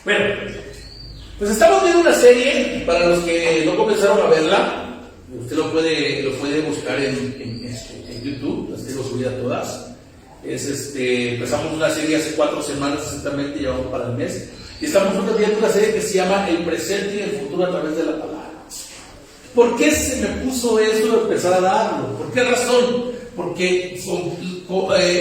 Bueno, pues estamos viendo una serie, para los que no comenzaron a verla, usted lo puede buscar en YouTube, las tengo subidas todas. Empezamos una serie hace 4 semanas exactamente, llevamos para el mes, y estamos viendo una serie que se llama El presente y el futuro a través de la palabra. ¿Por qué se me puso eso de empezar a darlo? ¿Por qué razón? Porque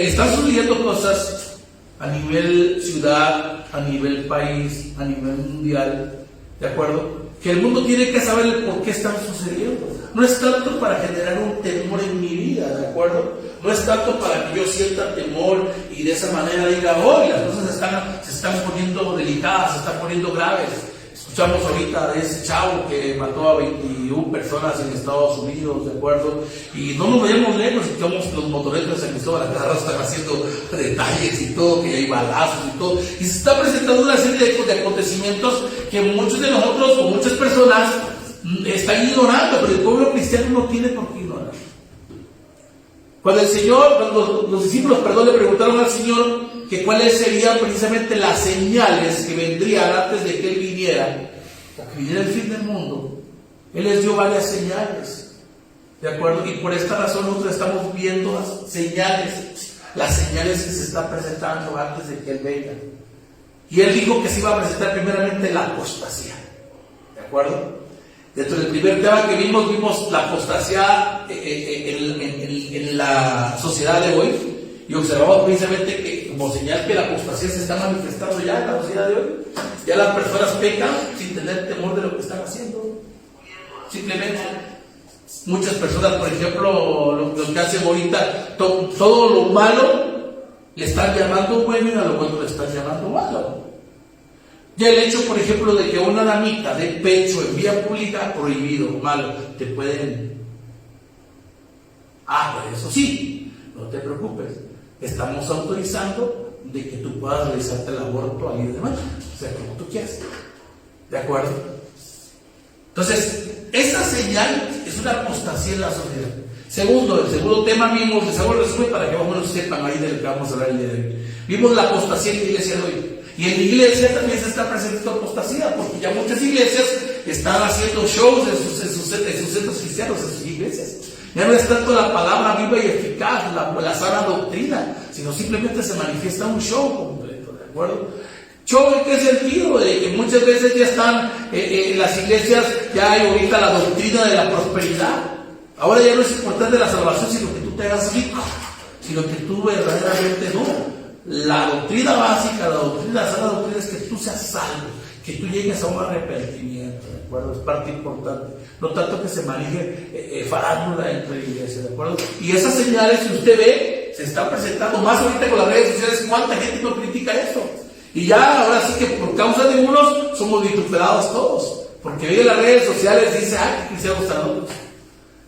están sucediendo cosas a nivel ciudad, a nivel país, a nivel mundial, ¿de acuerdo? Que el mundo tiene que saber el por qué están sucediendo. No es tanto para generar un temor en mi vida, ¿de acuerdo? No es tanto para que yo sienta temor y de esa manera diga, hoy las cosas se están poniendo delicadas, se están poniendo graves. Escuchamos ahorita de ese chavo que mató a 21 personas en Estados Unidos, ¿de acuerdo? Y no nos vayamos lejos, escuchamos los motoretas en Cristóbal a cada rato están haciendo detalles y todo, que hay balazos y todo. Y se está presentando una serie de acontecimientos que muchos de nosotros o muchas personas están ignorando, pero el pueblo cristiano no tiene por qué ignorar. Cuando los discípulos, le preguntaron al Señor que cuáles serían precisamente las señales que vendrían antes de que Él viniera, o que viniera el fin del mundo, Él les dio varias señales, ¿de acuerdo? Y por esta razón nosotros estamos viendo las señales que se están presentando antes de que Él venga. Y Él dijo que se iba a presentar primeramente la apostasía, ¿de acuerdo? Dentro del primer tema que vimos la apostasía en la sociedad de hoy, y observamos precisamente que como señal que la apostasía se está manifestando ya en la sociedad de hoy. Ya las personas pecan sin tener temor de lo que están haciendo. Simplemente, muchas personas, por ejemplo, lo que hacen ahorita, todo lo malo le están llamando bueno y a lo bueno le están llamando malo. Ya el hecho, por ejemplo, de que una damita de pecho en vía pública, prohibido, malo, te pueden... pues eso sí, no te preocupes, estamos autorizando de que tú puedas realizarte el aborto a libre demanda, o sea, como tú quieras, ¿de acuerdo? Entonces, esa señal es una apostasía en la sociedad. El segundo tema vimos, les hago el resumen para que más o menos sepan ahí de lo que vamos a hablar el día de hoy. Vimos la apostasía en la iglesia de hoy. Y en la iglesia también se está presentando apostasía, porque ya muchas iglesias están haciendo shows en sus centros cristianos, en sus iglesias. Ya no es tanto la palabra viva y eficaz, la sana doctrina, sino simplemente se manifiesta un show completo, ¿de acuerdo? ¿Show en qué sentido? De que muchas veces ya están en las iglesias, ya hay ahorita la doctrina de la prosperidad. Ahora ya no es importante la salvación, sino que tú te hagas rico, sino que tú verdaderamente no. La doctrina básica, la sana doctrina es que tú seas salvo, que tú llegues a un arrepentimiento, ¿de acuerdo? Es parte importante. No tanto que se maneje farándula dentro de la iglesia, ¿de acuerdo? Y esas señales que usted ve se están presentando más ahorita con las redes sociales. ¿Cuánta gente no critica eso? Y ya ahora sí que por causa de unos somos vituperados todos, porque hoy en las redes sociales dice, que cristianos tan otros.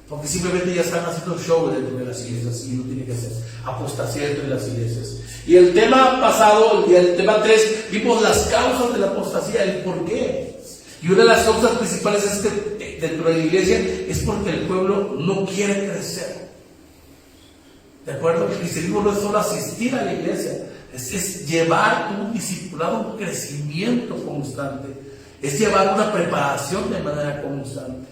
Porque simplemente ya están haciendo show dentro de las iglesias y no tiene que hacer apostasía dentro de las iglesias. Y el tema pasado, el tema 3, vimos las causas de la apostasía, el por qué. Y una de las causas principales es que dentro de la iglesia es porque el pueblo no quiere crecer. ¿De acuerdo? El cristianismo no es solo asistir a la iglesia, es llevar un discipulado, un crecimiento constante, es llevar una preparación de manera constante.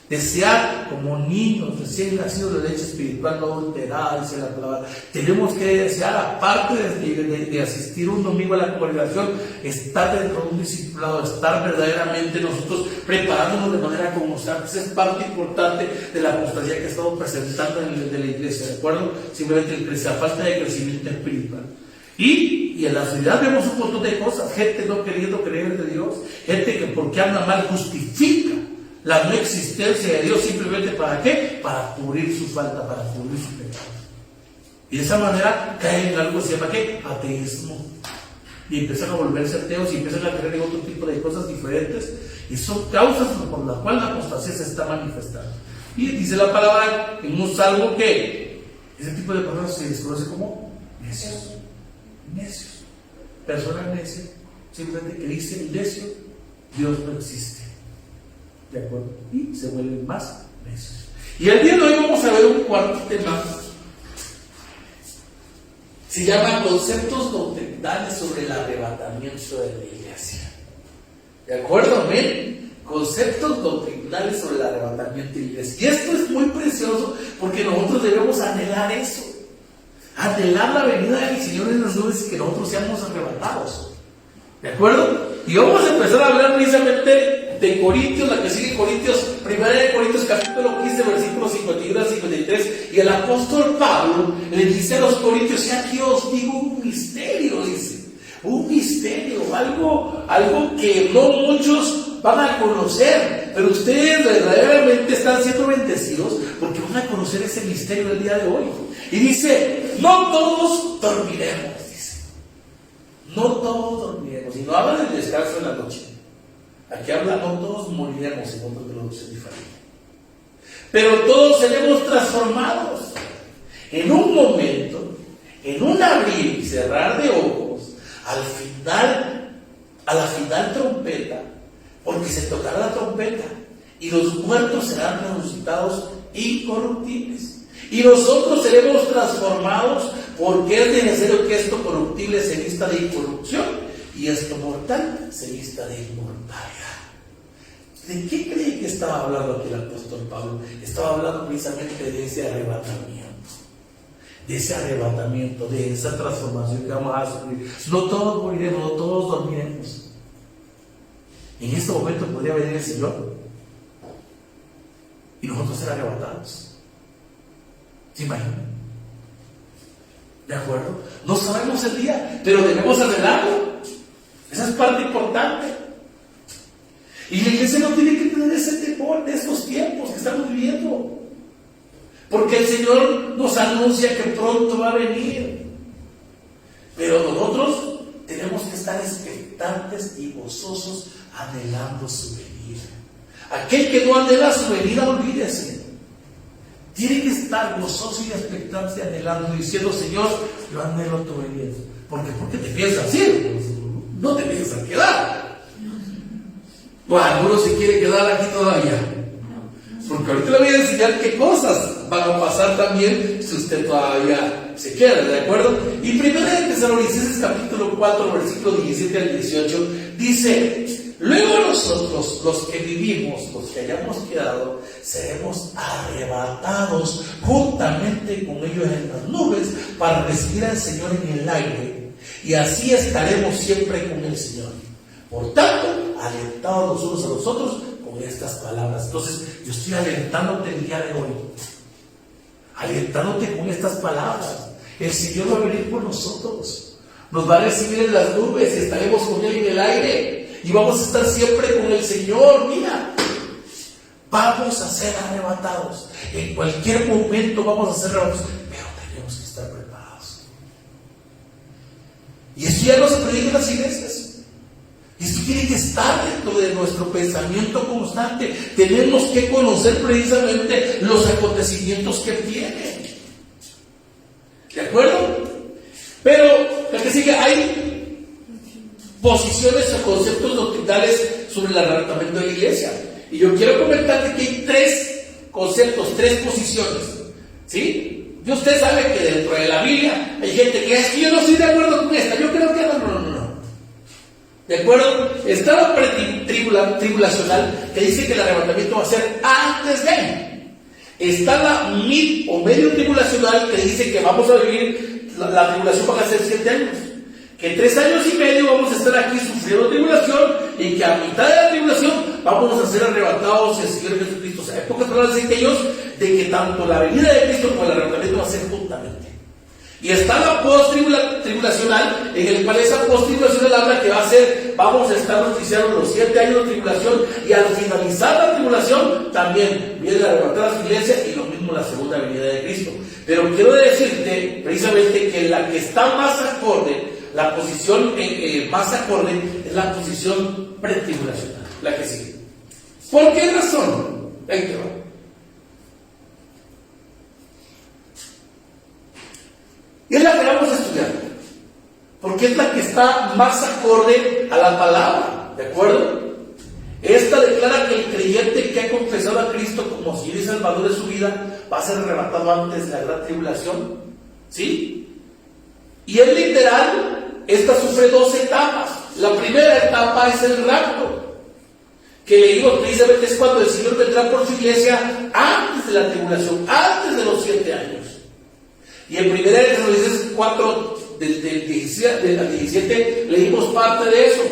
Desear como niños recién nacidos de leche espiritual no alterada, dice la palabra. Tenemos que desear, aparte de asistir un domingo a la congregación, estar dentro de un discipulado, estar verdaderamente nosotros preparándonos de manera constante. Esa es parte importante de la apostasía que estamos presentando en el nivel de la iglesia, ¿de acuerdo? Simplemente la falta de crecimiento espiritual. Y en la sociedad vemos un montón de cosas, gente no queriendo creer de Dios, gente que porque anda mal justifica la no existencia de Dios simplemente ¿para qué? Para cubrir su falta, para cubrir su pecado. Y de esa manera caen en algo que se llama ¿qué? Ateísmo. Y empiezan a volverse ateos y empiezan a creer en otro tipo de cosas diferentes. Y son causas por las cuales la apostasía se está manifestando. Y dice la palabra en un salmo que ese tipo de personas se les conoce como necios. Necios. Personas necias, simplemente que dicen necio, Dios no existe. ¿De acuerdo? Y se vuelven más necios. Y el día de hoy vamos a ver un cuarto tema. Se llama conceptos doctrinales sobre el arrebatamiento de la iglesia. ¿De acuerdo? Amén. Conceptos doctrinales sobre el arrebatamiento de la iglesia. Y esto es muy precioso porque nosotros debemos anhelar eso. Anhelar la venida del Señor en las nubes y que nosotros seamos arrebatados. ¿De acuerdo? Y vamos a empezar a hablar precisamente de Corintios, la que sigue Corintios, 1 Corintios capítulo 15, versículos 51 al 53. Y el apóstol Pablo le dice a los corintios: y aquí os digo un misterio, dice. Un misterio, algo que no muchos van a conocer, pero ustedes verdaderamente están siendo bendecidos porque van a conocer ese misterio el día de hoy. Y dice: no todos dormiremos, dice. No todos dormiremos. Y no habla del descanso en la noche. Aquí habla: no todos moriremos, en otra traducción diferente. Pero todos seremos transformados en un momento, en un abrir y cerrar de ojos, a la final trompeta, porque se tocará la trompeta y los muertos serán resucitados incorruptibles y nosotros seremos transformados, porque es necesario que esto corruptible se vista de incorrupción y esto mortal se vista de inmortalidad. ¿De qué cree que estaba hablando aquí el apóstol Pablo? Estaba hablando precisamente de ese arrebatamiento. De ese arrebatamiento, de esa transformación que vamos a sufrir. No todos moriremos, no todos dormiremos. En este momento podría venir el Señor y nosotros ser arrebatados. ¿Se imaginan? ¿De acuerdo? No sabemos el día, pero debemos anhelarlo. Esa es parte importante. Y la iglesia no tiene que tener ese temor de estos tiempos que estamos viviendo. Porque el Señor nos anuncia que pronto va a venir. Pero nosotros tenemos que estar expectantes y gozosos anhelando su venida. Aquel que no anhela su venida, olvídese. Tiene que estar gozoso y expectante anhelando, diciendo: Señor, yo anhelo tu venida. ¿Por qué te piensas ir? No te piensas quedar. Bueno, algunos se quiere quedar aquí todavía. Porque ahorita le voy a enseñar qué cosas van a pasar también si usted todavía se queda, ¿de acuerdo? Y 1 Tesalonicenses capítulo 4, versículo 17 al 18, dice: luego nosotros, los que vivimos, los que hayamos quedado, seremos arrebatados juntamente con ellos en las nubes para recibir al Señor en el aire. Y así estaremos siempre con el Señor. Por tanto, alentados los unos a los otros con estas palabras. Entonces, yo estoy alentándote el día de hoy. Alentándote con estas palabras. El Señor va a venir por nosotros. Nos va a recibir en las nubes y estaremos con Él en el aire. Y vamos a estar siempre con el Señor. Mira, vamos a ser arrebatados. En cualquier momento vamos a ser arrebatados. Pero tenemos que estar preparados. Y eso ya no se predica en las iglesias. Esto tiene que estar dentro de nuestro pensamiento constante. Tenemos que conocer precisamente los acontecimientos que vienen. ¿De acuerdo? Pero, lo que sigue, hay posiciones o conceptos doctrinales sobre el arrebatamiento de la iglesia. Y yo quiero comentarte que hay tres conceptos, tres posiciones. ¿Sí? Y usted sabe que dentro de la Biblia hay gente que es que yo no estoy de acuerdo con esta. Yo creo que no. ¿De acuerdo? Está la pretribulacional, que dice que el arrebatamiento va a ser antes de. Está la mid o medio tribulacional, que dice que vamos a vivir, la tribulación va a ser 7 años. Que 3 años y medio vamos a estar aquí sufriendo tribulación, y que a mitad de la tribulación vamos a ser arrebatados el Señor Jesucristo. O sea, en pocas palabras dicen ellos de que tanto la venida de Cristo como el arrebatamiento va a ser juntamente. Y está la post-tribulacional, en el cual esa post-tribulacional habla que va a ser, vamos a estar noticiando los 7 años de tribulación, y al finalizar la tribulación también viene a arrebatar a su iglesia, y lo mismo la segunda venida de Cristo. Pero quiero decirte precisamente que la que está más acorde, la posición más acorde, es la posición pretribulacional, la que sigue. ¿Por qué razón? Ahí te va. Y es la que vamos a estudiar, porque es la que está más acorde a la palabra, ¿de acuerdo? Esta declara que el creyente que ha confesado a Cristo como Señor y Salvador de su vida va a ser arrebatado antes de la gran tribulación, ¿sí? Y es literal, esta sufre 2 etapas. La primera etapa es el rapto, que leímos precisamente es cuando el Señor vendrá por su iglesia antes de la tribulación, antes de los 7 años. Y en 1 Tesalonicenses 4, del 17 al 17, leímos parte de eso.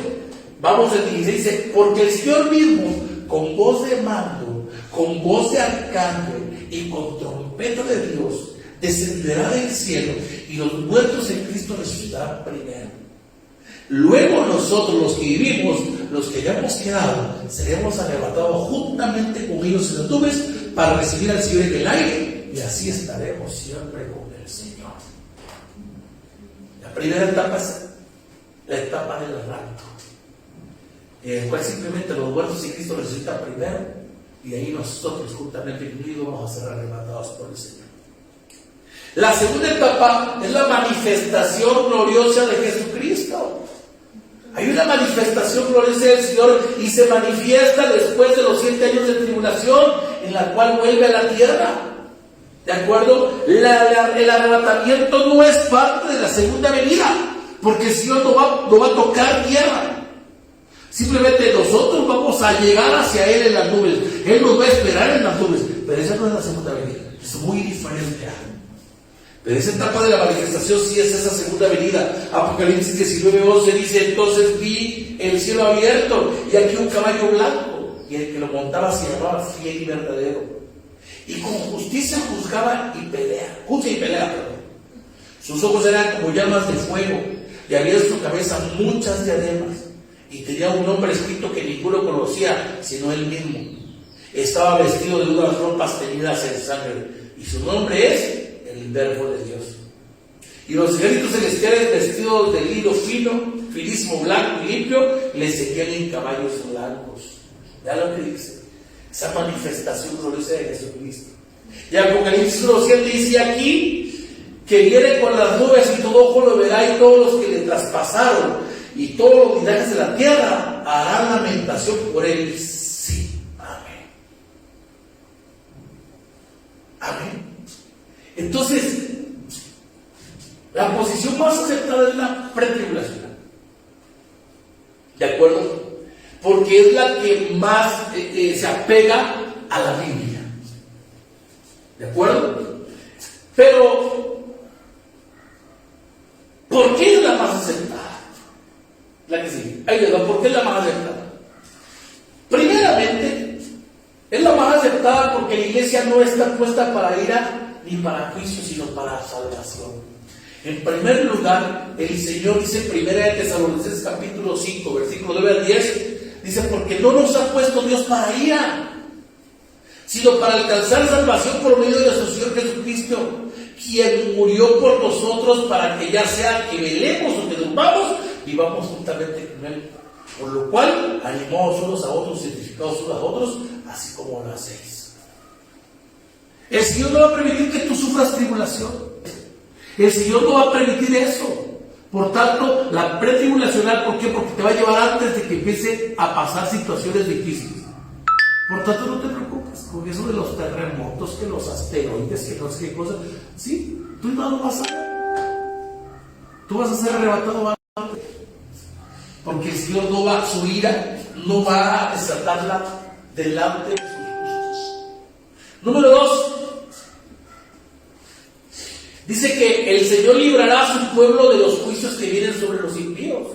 Vamos al 16, dice, porque el Señor mismo, con voz de mando, con voz de arcángel y con trompeta de Dios, descenderá del cielo, y los muertos en Cristo resucitarán primero. Luego nosotros, los que vivimos, los que hayamos quedado, seremos arrebatados juntamente con ellos en las nubes para recibir al Señor en el aire, y así estaremos siempre con el Señor. La primera etapa es la etapa del rapto, en el cual simplemente los muertos en Cristo resucitan primero, y ahí nosotros juntamente con ellos vamos a ser arrebatados por el Señor. La segunda etapa es la manifestación gloriosa de Jesucristo. Hay una manifestación gloriosa del Señor y se manifiesta después de los 7 años de tribulación, en la cual vuelve a la tierra. ¿De acuerdo? El arrebatamiento no es parte de la segunda venida, porque el Señor no va a tocar tierra. Simplemente nosotros vamos a llegar hacia Él en las nubes. Él nos va a esperar en las nubes, pero esa no es la segunda venida. Es muy diferente a Él. Pero esa etapa de la manifestación sí es esa segunda venida. Apocalipsis 19:11 dice, entonces vi el cielo abierto y aquí un caballo blanco, y el que lo montaba se llamaba Fiel y Verdadero, y con justicia juzgaba y pelea, perdón. Sus ojos eran como llamas de fuego, y había en su cabeza muchas diademas, y tenía un nombre escrito que ninguno conocía sino él mismo. Estaba vestido de unas ropas teñidas en sangre, y su nombre es el Verbo de Dios. Y los ejércitos celestiales, vestidos de lino fino, finísimo, blanco y limpio, le seguían en caballos blancos. Vean lo que dice, esa manifestación gloriosa de Jesucristo. Y Apocalipsis 1:7 dice aquí que viene con las nubes y todo ojo lo verá, y todos los que le traspasaron y todos los linajes de la tierra harán lamentación por él. Sí, amén. Amén. Entonces, la posición más aceptada es la pretribulacional. ¿De acuerdo? Porque es la que más se apega a la Biblia. ¿De acuerdo? Pero, ¿por qué es la más aceptada? La que sigue. Ahí les va, ¿por qué es la más aceptada? Primeramente, es la más aceptada porque la iglesia no está puesta para ira ni para juicio, sino para salvación. En primer lugar, el Señor dice en 1 Tesalonicenses capítulo 5, versículo 9 al 10, dice, porque no nos ha puesto Dios para ira, sino para alcanzar salvación por medio de nuestro Señor Jesucristo, quien murió por nosotros, para que ya sea que velemos o que durmamos, vivamos juntamente con Él. Por lo cual, animaos unos a otros, santificados unos a otros, así como lo hacéis. El Señor no va a permitir que tú sufras tribulación. El Señor no va a permitir eso. Por tanto, la pretribulacional, ¿por qué? Porque te va a llevar antes de que empiece a pasar situaciones difíciles. Por tanto, no te preocupes con eso de los terremotos, que los asteroides, que no sé qué cosas. Sí, tú no lo vas a ver. Tú vas a ser arrebatado antes. Porque el Señor no va, su ira no va a desatarla delante de sus justos. Número 2. Dice que el Señor librará a su pueblo de los juicios que vienen sobre los impíos.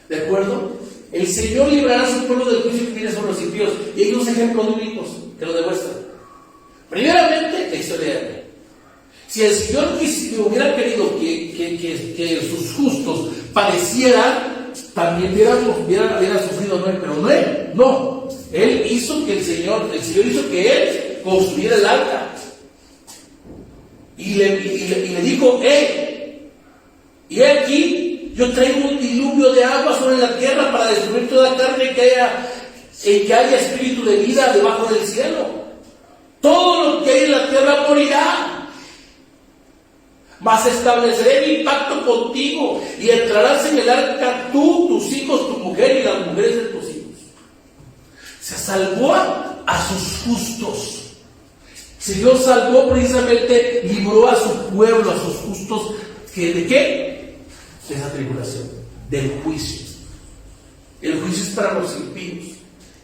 ¿De acuerdo? El Señor librará a su pueblo del juicio que viene sobre los impíos. Y hay dos ejemplos bíblicos que lo demuestran. Primeramente, la historia de Noé. Si el Señor hubiera querido que sus justos padecieran, también hubiera sufrido Noé, pero Noé no. Él hizo que el Señor hizo que él construyera el arca. Y le dijo, y aquí yo traigo un diluvio de agua sobre la tierra para destruir toda carne que haya espíritu de vida debajo del cielo. Todo lo que hay en la tierra morirá. Mas estableceré mi pacto contigo, y entrarás en el arca tú, tus hijos, tu mujer y las mujeres de tus hijos. Se salvó a sus justos. Si Dios salvó precisamente, libró a su pueblo, a sus justos, ¿de qué? De esa tribulación, del juicio. El juicio es para los impíos.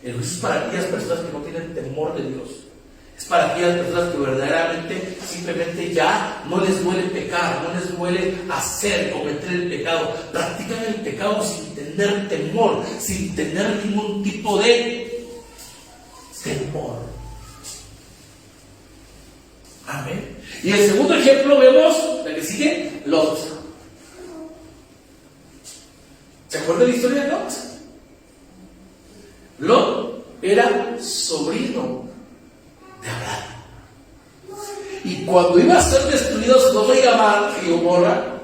El juicio es para aquellas personas que no tienen temor de Dios. Es para aquellas personas que verdaderamente simplemente ya no les duele pecar, no les duele cometer el pecado. Practican el pecado sin tener temor, sin tener ningún tipo de temor. Amén. Y el segundo ejemplo vemos, la que sigue, Lot. ¿Se acuerdan de la historia de Lot? Lot era sobrino de Abraham. Y cuando iba a ser destruido Sodoma y Gomorra,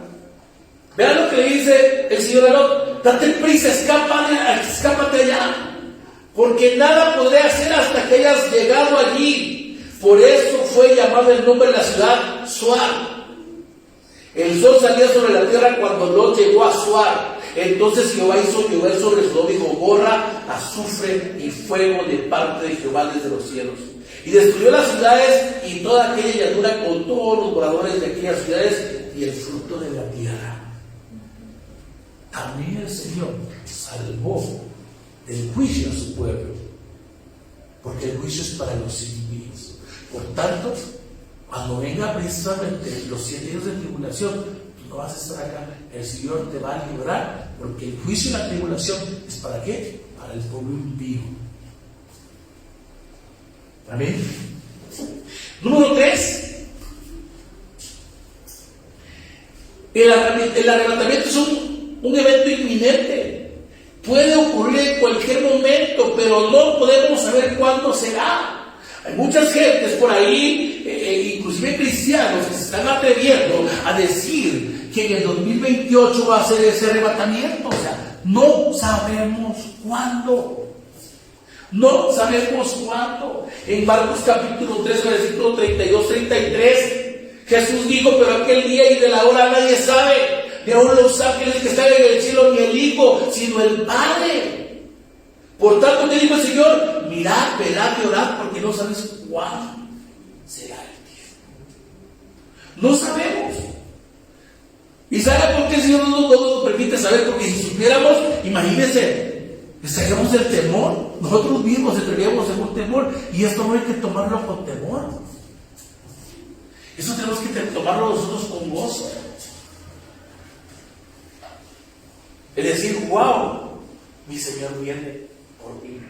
vean lo que le dice el Señor a Lot: date prisa, escápate allá, porque nada podré hacer hasta que hayas llegado allí. Por eso fue llamado el nombre de la ciudad Zoar. El sol salía sobre la tierra cuando Lot llegó a Zoar. Entonces Jehová hizo llover sobre Sodoma y Gomorra azufre y fuego de parte de Jehová desde los cielos. Y destruyó las ciudades y toda aquella llanura con todos los moradores de aquellas ciudades y el fruto de la tierra. También el Señor salvó del juicio a su pueblo, porque el juicio es para los impíos. Por tanto, cuando venga precisamente los 7 años de tribulación, tú no vas a estar acá. El Señor te va a librar, porque el juicio y la tribulación es ¿para qué? Para el pueblo impío. Amén. Número 3. El arrebatamiento es un evento inminente. Puede ocurrir en cualquier momento, pero no podemos saber cuándo será. Hay muchas gentes por ahí, inclusive cristianos, que se están atreviendo a decir que en el 2028 va a ser ese arrebatamiento. O sea, no sabemos cuándo. No sabemos cuándo. En Marcos capítulo 3, versículo 32-33, Jesús dijo: pero aquel día y de la hora nadie sabe, ni aun los ángeles que están en el cielo, ni el Hijo, sino el Padre. Por tanto, ¿qué dijo el Señor? Mirad, velad y orad, porque no sabes cuándo será el tiempo. No sabemos. ¿Y sabe por qué el Señor no nos permite saber? Porque si supiéramos, imagínense, estaríamos del temor. Nosotros mismos estaríamos en un temor, y esto no hay que tomarlo con temor. Eso tenemos que tomarlo nosotros con gozo. Es decir, wow, mi Señor viene por mí.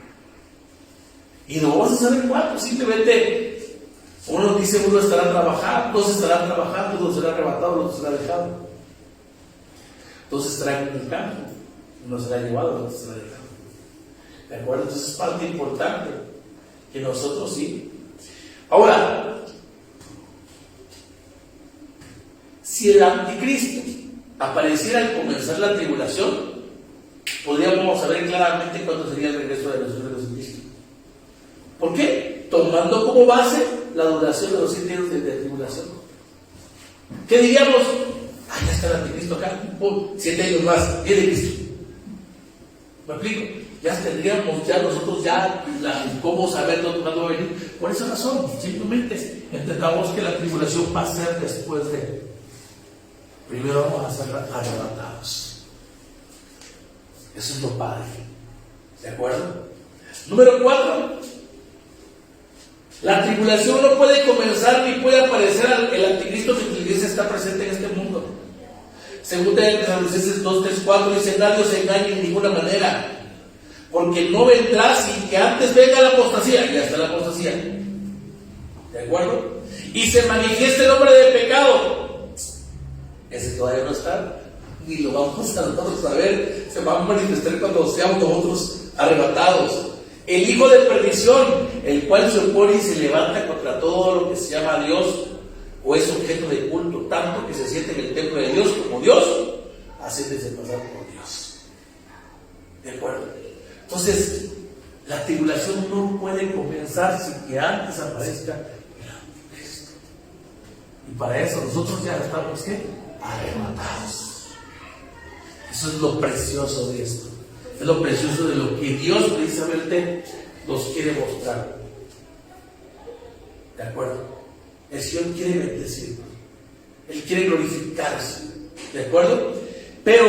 Y no vamos a saber cuánto, simplemente uno dice: uno estará trabajando, dos estarán trabajando, uno será arrebatado, otro será dejado. Dos estarán en el campo, uno será llevado, otro será dejado. ¿De acuerdo? Entonces es parte importante que nosotros sí. Ahora, si el anticristo apareciera al comenzar la tribulación, podríamos saber claramente cuándo sería el regreso de los Jesucristo. ¿Por qué? Tomando como base la duración de los 7 años de tribulación. ¿Qué diríamos? Ya está el anticristo acá, 7 años más, viene Cristo. ¿Me explico? Ya tendríamos nosotros cómo saber cuándo va a venir. Por esa razón, simplemente entendamos que la tribulación va a ser después de. Primero vamos a ser arrebatados. Eso es lo padre. ¿De acuerdo? Número 4. La tribulación no puede comenzar ni puede aparecer el anticristo si la iglesia está presente en este mundo. Segunda de Tesalonicenses 2, 3, 4 dice: nadie os engañe en ninguna manera, porque no vendrá sin que antes venga la apostasía. Ya está la apostasía. ¿De acuerdo? Y se manifieste el hombre de pecado. Ese todavía no está, ni lo vamos a nosotros a ver. Se va a manifestar cuando seamos nosotros arrebatados. El hijo de perdición, el cual se opone y se levanta contra todo lo que se llama Dios o es objeto de culto, tanto que se siente en el templo de Dios como Dios, haciéndose pasar por Dios. ¿De acuerdo? Entonces, la tribulación no puede comenzar sin que antes aparezca el anticristo. Y para eso nosotros ya estamos, ¿qué? Arrebatados. Eso es lo precioso de esto. Es lo precioso de lo que Dios precisamente nos quiere mostrar. ¿De acuerdo? El Señor quiere bendecirnos. Él quiere glorificarse. ¿De acuerdo? Pero,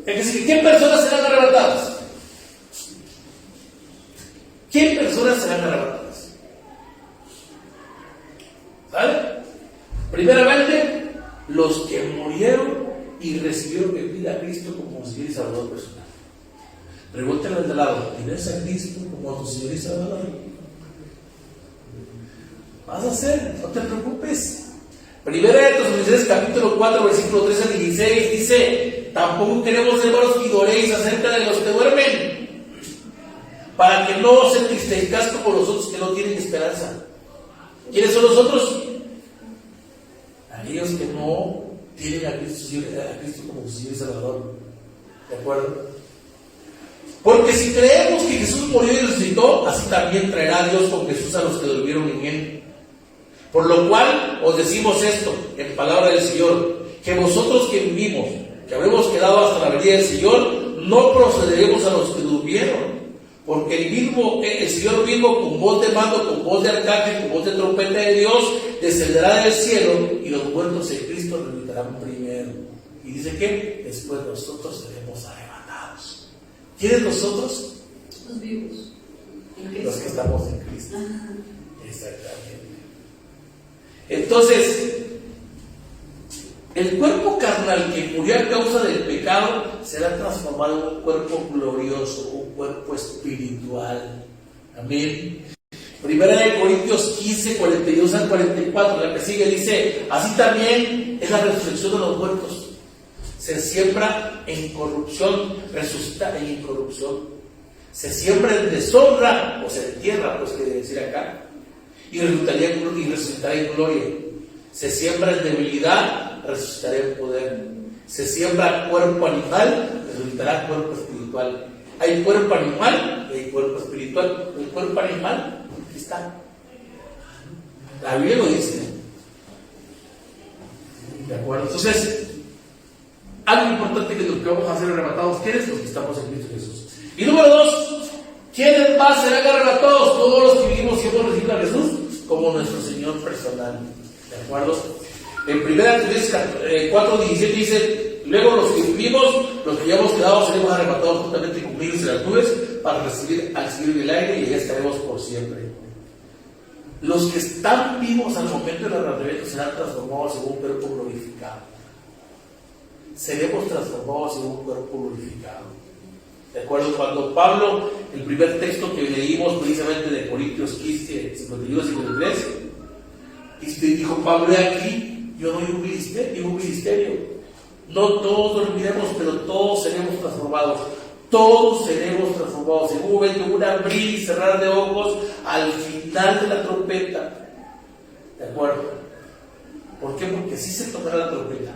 ¿qué personas serán arrebatadas? ¿Qué personas serán arrebatadas? ¿Sale? Primeramente, los que murieron y recibieron en vida a Cristo como Señor y Salvador personal. Pregúntale al de lado, ¿tienes a Cristo como tu Señor y Salvador? Vas a hacer, no te preocupes. Primera de Tesalonicenses capítulo 4, versículo 13 al 16 dice: tampoco queremos, hermanos, que ignoréis acerca de los que duermen, para que no os entristezcáis como los otros que no tienen esperanza. ¿Quiénes son los otros? Aquellos que no tienen a Cristo como su Señor y Salvador. ¿De acuerdo? Porque si creemos que Jesús murió y resucitó, así también traerá Dios con Jesús a los que durmieron en él. Por lo cual os decimos esto, en palabra del Señor, que vosotros que vivimos, que habremos quedado hasta la venida del Señor, no procederemos a los que durmieron. Porque el Señor mismo, con voz de mando, con voz de arcángel, con voz de trompeta de Dios, descenderá del cielo, y los muertos en Cristo resucitarán primero. Y dice que después nosotros seremos arrebatados. ¿Quiénes nosotros? Los vivos. Los que estamos en Cristo. Exactamente. Entonces, el cuerpo carnal que murió a causa del pecado será transformado en un cuerpo glorioso, un cuerpo espiritual. Amén. Primera de Corintios 15, 42 al 44, la que sigue dice: así también es la resurrección de los muertos. Se siembra en corrupción, resucita en incorrupción. Se siembra en deshonra, o se entierra, pues quiere decir acá, y resucitará en gloria. Se siembra en debilidad, resucitará en poder. Se siembra cuerpo animal, resucitará cuerpo espiritual. Hay cuerpo animal y hay cuerpo espiritual. El cuerpo animal está. La Biblia lo dice. ¿De acuerdo? Entonces, algo importante que vamos a ser arrebatados, ¿quiénes? Los que estamos en Cristo Jesús. Y número 2, ¿quiénes más serán arrebatados? Todos los que vivimos y hemos recibido a Jesús como nuestro Señor personal. ¿De acuerdo? En 1 Corintios 4:17 dice: luego los que vivimos, los que ya hemos quedado, seremos arrebatados juntamente con ellos en las nubes para recibir al Señor en el aire, y allá estaremos por siempre. Los que están vivos al momento del arrebatamiento serán transformados en un cuerpo glorificado. Seremos transformados en un cuerpo glorificado. ¿De acuerdo? Cuando Pablo, el primer texto que leímos precisamente de Corintios 15, 51 y 53, dijo Pablo: aquí yo doy un ministerio. No todos dormiremos, pero todos seremos transformados. Todos seremos transformados en un momento, un abrir y cerrar de ojos al final de la trompeta. ¿De acuerdo? ¿Por qué? Porque así se tocará la trompeta.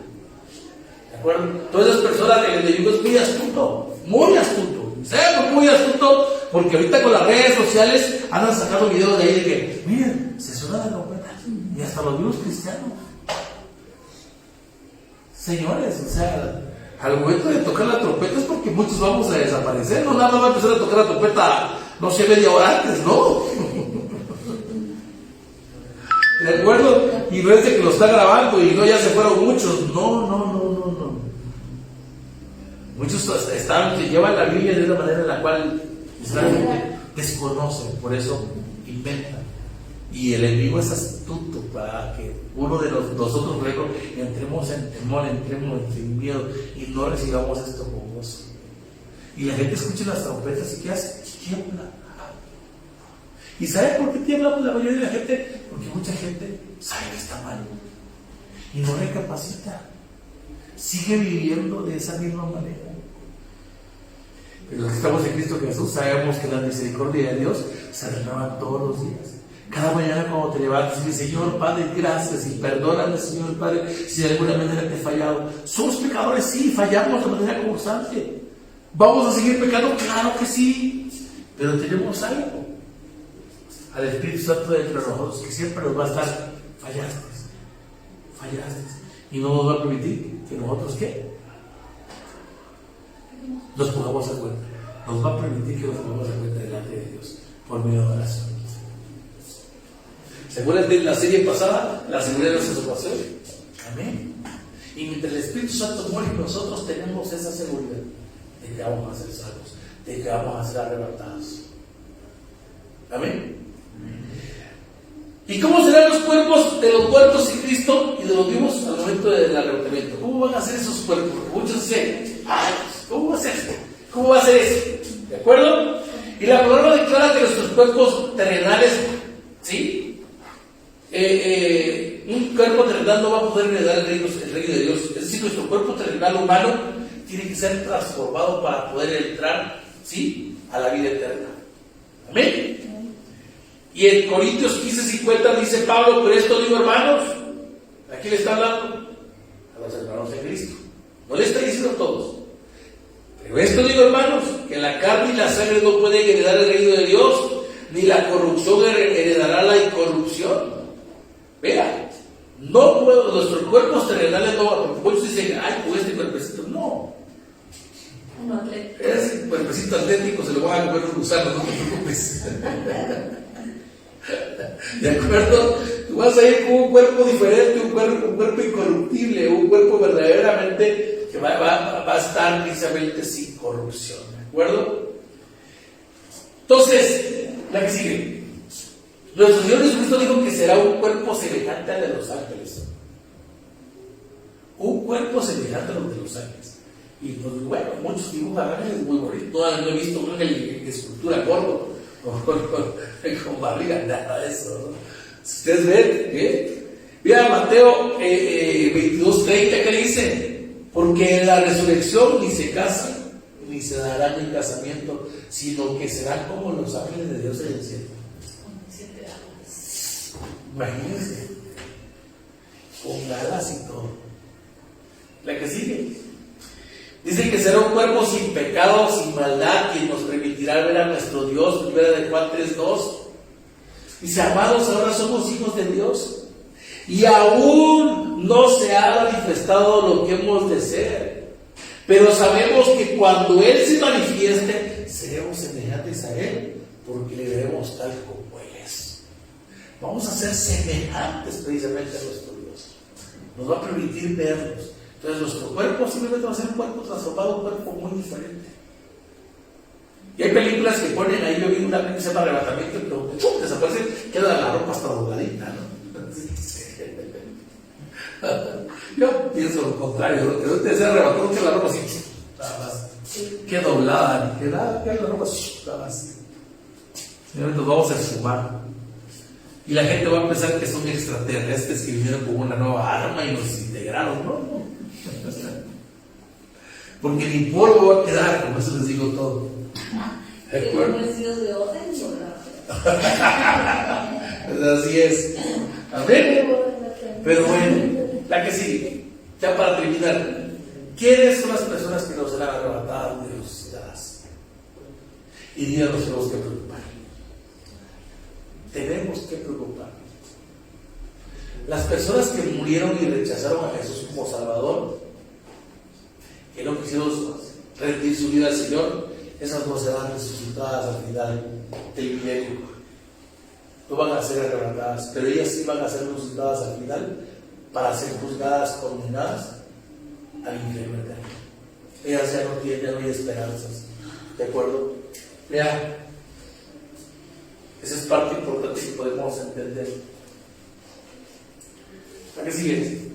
¿De acuerdo? Todas esas personas que el enemigo es muy astuto, muy astuto. ¿Sabes? Muy astuto, porque ahorita con las redes sociales andan sacando videos de ahí de que, miren, se suena la trompeta, y hasta los mismos cristianos. Señores, o sea, al momento de tocar la trompeta es porque muchos vamos a desaparecer, no nada más va a empezar a tocar la trompeta, no sé, media hora antes, ¿no? ¿De acuerdo? Y no es de que lo está grabando y no ya se fueron muchos, no. Muchos llevan la Biblia de una manera en la cual realmente desconocen, por eso inventan. Y el enemigo es astuto para que uno de nosotros luego entremos en temor, entremos en miedo y no recibamos esto con gozo. Y la gente escucha las trompetas y ¿qué hace? Tiembla. ¿Y sabe por qué tiembla la mayoría de la gente? Porque mucha gente sabe que está mal y no recapacita. Sigue viviendo de esa misma manera. Pero los que estamos en Cristo Jesús sabemos que la misericordia de Dios se renueva todos los días. Cada mañana cuando te levantas y dices: Señor Padre, gracias, y perdóname, Señor Padre, si de alguna manera te he fallado. Somos pecadores, sí, fallamos de manera constante. ¿Vamos a seguir pecando? Claro que sí, pero tenemos algo al Espíritu Santo dentro de nosotros que siempre nos va a estar: fallaste, y no nos va a permitir que nosotros nos pongamos a cuenta. Nos va a permitir que nos pongamos a cuenta delante de Dios por medio de oración. Según la serie pasada, la seguridad de nuestra salvación. Amén. Y mientras el Espíritu Santo muere, nosotros tenemos esa seguridad de que vamos a ser salvos, de que vamos a ser arrebatados. Amén. ¿Y cómo serán los cuerpos de los muertos en Cristo y de los vivos al momento del arrebatamiento? ¿Cómo van a ser esos cuerpos? Muchos dicen, ¿cómo va a ser esto? ¿Cómo va a ser eso? ¿De acuerdo? Y la palabra declara que nuestros cuerpos terrenales, ¿sí? Un cuerpo terrenal no va a poder heredar el reino de Dios. Es decir, nuestro cuerpo terrenal humano tiene que ser transformado para poder entrar, ¿sí?, a la vida eterna. Amén. Y en Corintios 15:50 dice Pablo, pero esto digo, hermanos, ¿a quién le está hablando? A los hermanos de Cristo. No le está diciendo a todos. Pero esto digo, hermanos, que la carne y la sangre no pueden heredar el reino de Dios, ni la corrupción heredará la incorrupción. Vea, no puedo, nuestros cuerpos terrenales no, muchos dicen, ay, pues este cuerpecito, no. Ese cuerpecito atlético se lo van a comer los gusanos, no te preocupes. ¿De acuerdo? Tú vas a ir con un cuerpo diferente, un cuerpo incorruptible, un cuerpo verdaderamente que va a estar precisamente sin corrupción. ¿De acuerdo? Entonces, la que sigue. Nuestro Señor Jesucristo dijo que será un cuerpo semejante al de los ángeles. Un cuerpo semejante a los de los ángeles. Y pues bueno, muchos dibujan ángeles muy bonitos. No he visto un ángel de escultura gordo con barriga, nada de eso, ¿no? Si ustedes ven, mira Mateo 22:30, ¿qué dice? Porque en la resurrección ni se casan, ni se darán en casamiento, sino que serán como los ángeles de Dios en el cielo. Imagínense, con alas y todo. La que sigue. Dice que será un cuerpo sin pecado, sin maldad, quien nos permitirá ver a nuestro Dios. Primera de Juan 3:2. Dice, amados, ahora somos hijos de Dios, y aún no se ha manifestado lo que hemos de ser. Pero sabemos que cuando Él se manifieste, seremos semejantes a Él, porque le veremos tal como Él es. Vamos a ser semejantes precisamente a nuestro Dios. Nos va a permitir vernos. Entonces nuestro cuerpo simplemente va a ser un cuerpo transformado, un cuerpo muy diferente. Y hay películas que ponen ahí, yo vi una película que se llama Arrebatamiento, pero ¡pum!, desaparece, queda la ropa hasta dobladita, ¿no? Yo pienso lo contrario, ¿no? Que no te sea arrebatado, que la ropa así, nada más, que doblada, que nada, que la ropa así, nada más. Señores, nos vamos a esfumar. Y la gente va a pensar que son extraterrestres que vinieron con una nueva arma y nos integraron, ¿no? Porque ni polvo va a quedar, como eso les digo todo. ¿De acuerdo? Pues así es. Amén. Pero bueno, la que sigue, ya para terminar, ¿quiénes son las personas que nos serán arrebatadas de los ciudadanos? Y Dios nos tenemos que preocupar. Tenemos que preocuparnos. Las personas que murieron y rechazaron a Jesús como Salvador, que no quisieron rendir su vida al Señor, esas no serán resucitadas al final del milenio. No van a ser arrebatadas, pero ellas sí van a ser resucitadas al final para ser juzgadas, condenadas al infierno eterno. Ellas ya no hay esperanzas. ¿De acuerdo? Vea, esa es parte importante que podemos entender. ¿A qué sigue?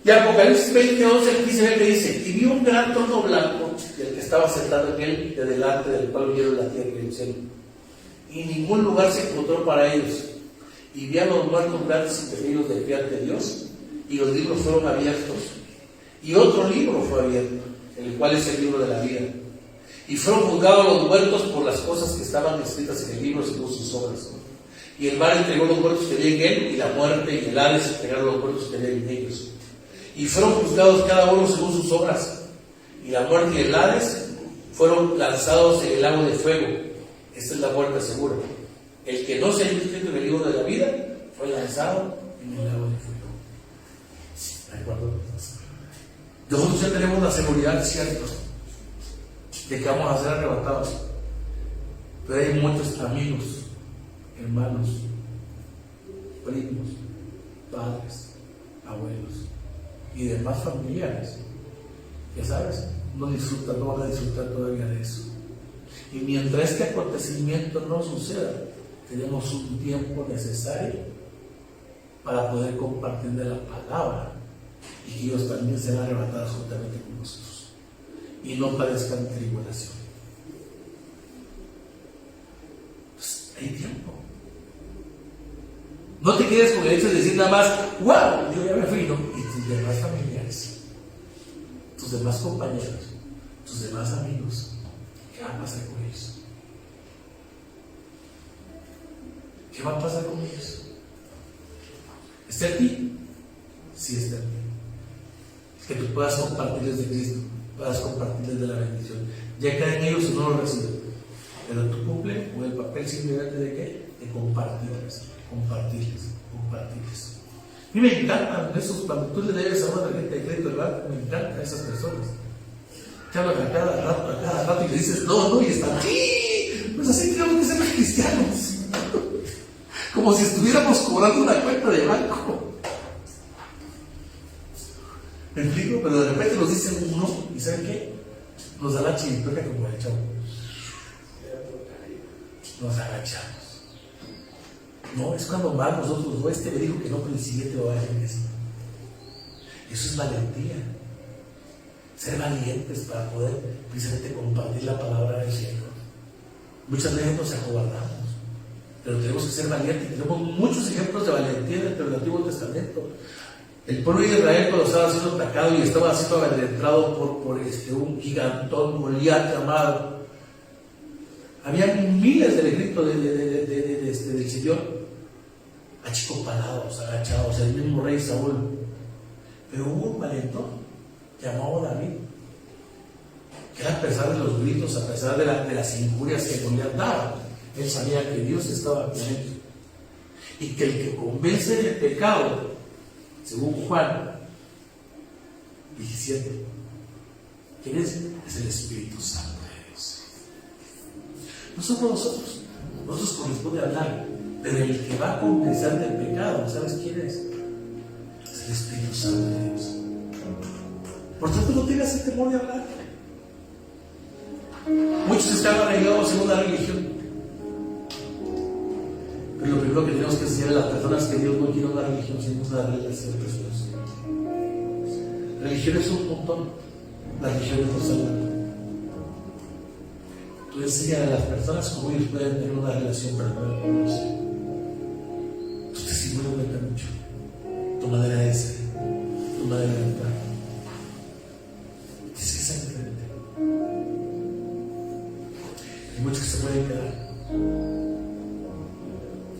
Y Apocalipsis 20:11 aquí se ve que dice: y vi un gran trono blanco, y el que estaba sentado en él, de delante del cual vinieron la tierra y el cielo. Y ningún lugar se encontró para ellos. Y vi a los muertos grandes y pequeños de pie ante Dios, y los libros fueron abiertos. Y otro libro fue abierto, el cual es el libro de la vida. Y fueron juzgados los muertos por las cosas que estaban escritas en el libro según sus obras. Y el mar entregó los muertos que había en él, y la muerte y el Hades entregaron los muertos que había en ellos. Y fueron juzgados cada uno según sus obras. Y la muerte y el Hades fueron lanzados en el lago de fuego. Esta es la muerte segura. El que no se haya escrito en el libro de la vida fue lanzado en el lago de fuego. ¿De acuerdo? Nosotros ya tenemos la seguridad, cierto, de que vamos a ser arrebatados. Pero hay muchos amigos, hermanos, primos, padres, abuelos y demás familiares, ya sabes, no van a disfrutar todavía de eso. Y mientras este acontecimiento no suceda, tenemos un tiempo necesario para poder compartir de la palabra y que ellos también sean arrebatados juntamente con nosotros y no padezcan tribulación. Pues hay tiempo. No te quedes con el hecho de decir nada más, wow, yo ya me fui, ¿no? Y tus demás familiares, tus demás compañeros, tus demás amigos, ¿qué va a pasar con ellos? ¿Qué va a pasar con ellos? ¿Está en ti? Sí, está en ti. Que tú puedas compartirles de Cristo, puedas compartirles de la bendición. Ya cada en ellos no lo reciben, pero tú cumple con el papel simplemente de qué? De compartirles. A mí me encantan esos, cuando tú le debes a una tarjeta de crédito del banco, me encantan esas personas. Te hablan a cada rato y le dices, no, y están aquí. Pues así tenemos que ser los cristianos. Como si estuviéramos cobrando una cuenta de banco. ¿Me explico? Pero de repente nos dicen uno, ¿y saben qué? Nos da la chiripeca como el chavo. Nos agachamos. No, es cuando más nosotros, no, este me dijo que no, pero el siguiente lo va a decir que sí. Eso es valentía. Ser valientes para poder precisamente compartir la palabra del Señor. Muchas veces nos acobardamos, pero tenemos que ser valientes. Tenemos muchos ejemplos de valentía dentro del Antiguo Testamento. El pueblo de Israel, cuando estaba siendo atacado y estaba siendo amedrentado por un gigantón, Goliat llamado, había miles del ejército del Señor achicopalados, agachados, el mismo rey Saúl. Pero hubo un valentón llamado David, que a pesar de los gritos, a pesar de las injurias que Goliat daba, él sabía que Dios estaba con él y que el que convence del pecado, según Juan 17, ¿quién es? Es el Espíritu Santo de Dios. No somos nosotros corresponde hablar, pero el que va a convencer del pecado, ¿sabes quién es? Es el Espíritu Santo de Dios. Por tanto, no tengas el temor de hablar. Muchos están arraigados en una religión, pero lo primero que tenemos que enseñar a las personas es que Dios no quiere una religión, sino una relación de personas. Religión es un montón, la religión es no salvar. Tú enseñas a las personas cómo ellos pueden tener una relación personal con Dios. Tú te involucras mucho. Tu manera de ser, tu manera de entrar. Tienes que ser diferente. Hay muchos que se pueden quedar.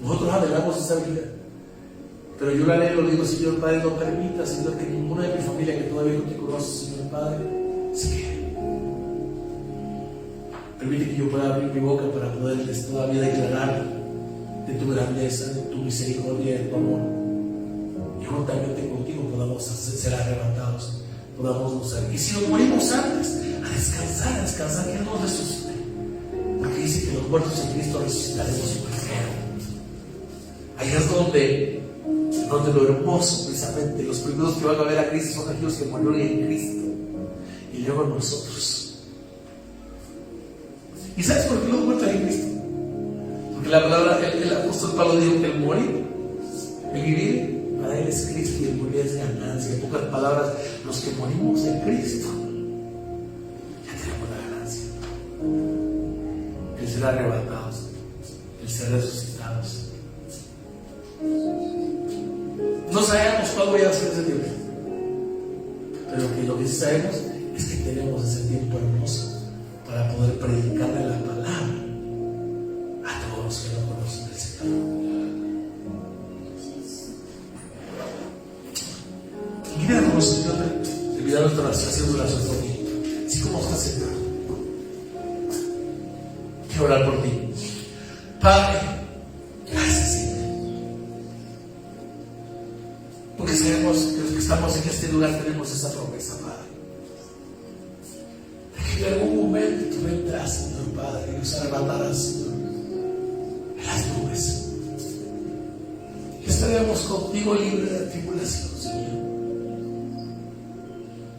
Nosotros anhelamos esa vida, pero yo la anhelo, le digo, Señor Padre, no permita, Señor, que ninguna de mi familia que todavía no te conoce, Señor Padre, se quede. Permite que yo pueda abrir mi boca para poderles todavía declarar de tu grandeza, de tu misericordia, de tu amor. Y juntamente contigo podamos ser arrebatados, podamos gozar. Y si nos morimos antes, a descansar, que Él nos resucite. Porque dice que los muertos en Cristo resucitaremos primero. Ahí es donde lo hermoso, precisamente, los primeros que van a ver a Cristo son aquellos que murieron en Cristo. Y luego nosotros. ¿Y sabes por qué los muertos en Cristo? Porque la palabra, el apóstol Pablo dijo que el morir, el vivir, para él es Cristo y el morir es ganancia. En pocas palabras, los que morimos en Cristo, ya tenemos la ganancia. El ser arrebatados, el ser resucitados. No sabemos cuándo vaya a ser ese tiempo, pero que lo que sí sabemos es que tenemos ese tiempo hermoso para poder predicarle la palabra a todos los que no conocen del Señor. Miramos, Señor, terminar nuestra oración por ti. Así como estás sentado, quiero orar por ti. Padre, gracias, Señor, porque sabemos que los que estamos en este lugar tenemos esa promesa, Padre. En algún momento tú vendrás, Señor Padre, y nos arrebatarás, Señor, en las nubes. Y estaremos contigo libres de tribulación, Señor.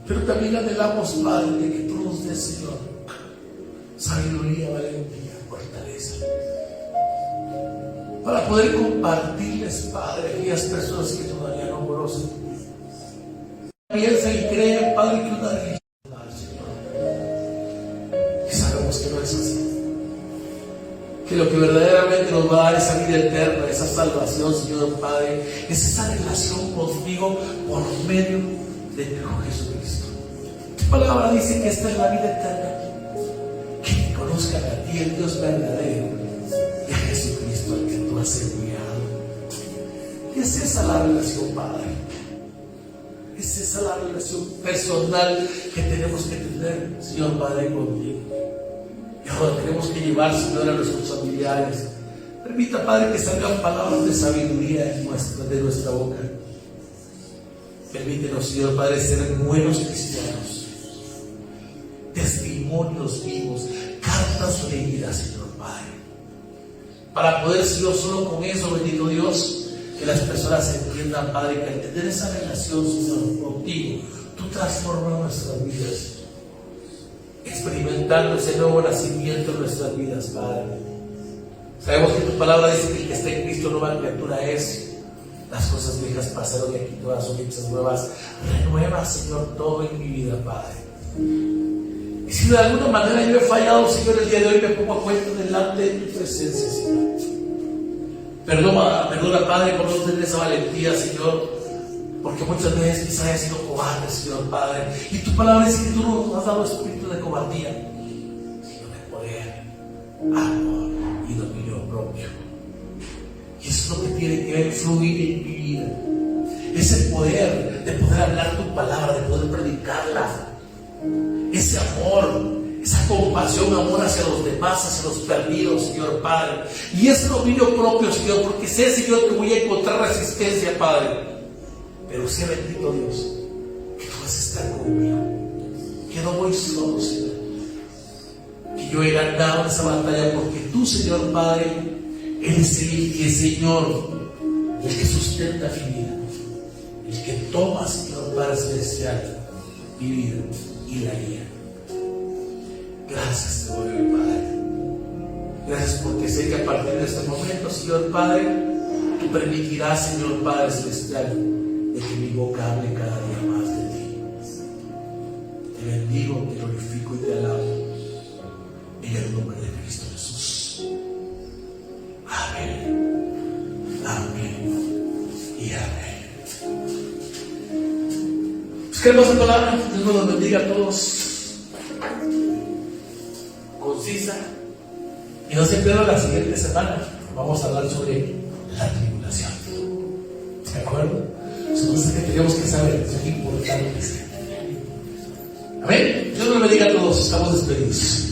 Pero también anhelamos, Padre, de que tú nos Señor, sabiduría, valentía, fortaleza, para poder compartirles, Padre, a aquellas personas que todavía no conocen. Piensa y cree, Padre, que una religión, Señor, y sabemos que no es así, que lo que verdaderamente nos va a dar esa vida eterna, esa salvación, Señor Padre, es esa relación contigo por medio de tu Hijo Jesucristo. Tu palabra dice que esta es la vida eterna, que te conozcan a ti, el Dios verdadero, y a Jesucristo, al que tú has enviado. Y es esa la relación, Padre. Es esa la relación personal que tenemos que tener, Señor Padre, contigo. Y ahora tenemos que llevar, Señor, a nuestros familiares. Permita, Padre, que salgan palabras de sabiduría de nuestra boca. Permítenos, Señor Padre, ser buenos cristianos, testimonios vivos, cartas leídas, Señor Padre, para poder, Señor, solo con eso, bendito Dios, que las personas entiendan, Padre, que al tener esa relación, Señor, contigo, tú transformas nuestras vidas, experimentando ese nuevo nacimiento en nuestras vidas, Padre. Sabemos que tu palabra dice que el que está en Cristo nueva criatura es. Las cosas viejas pasaron y aquí todas son hechas nuevas. Renueva, Señor, todo en mi vida, Padre. Y si de alguna manera yo he fallado, Señor, el día de hoy me pongo a cuenta delante de tu presencia, Señor. Perdona, Padre, por no tener esa valentía, Señor, porque muchas veces quizás he sido cobarde, Señor Padre. Y tu palabra dice que tú no nos has dado espíritu de cobardía, sino de poder, amor y dominio propio. Y eso es lo que tiene que fluir en mi vida. Ese poder de poder hablar tu palabra, de poder predicarla. Ese amor, esa compasión, amor hacia los demás, hacia los perdidos, Señor Padre. Y ese dominio propio, Señor, porque sé, Señor, que voy a encontrar resistencia, Padre. Pero sé, bendito Dios, que tú vas a estar conmigo. Que no voy solo, Señor. Que yo he ganado esa batalla porque tú, Señor Padre, eres el Señor, el que sustenta mi vida, el que toma, Señor Padre Celestial, mi vida y la guía. Gracias te doy, Padre. Gracias porque sé que a partir de este momento, Señor Padre, tú permitirás, Señor Padre Celestial, de que mi boca hable cada día más de ti. Te bendigo, te glorifico y te alabo en el nombre de Cristo Jesús. Amén, amén y amén. Pues qué hermosa palabra. Dios nos bendiga a todos. Concisa. Y no se pierdan la siguiente semana. Vamos a hablar sobre la tribulación. ¿De acuerdo? Son cosas que tenemos que saber. Son importantes. Amén. Dios nos bendiga a todos. Estamos despedidos.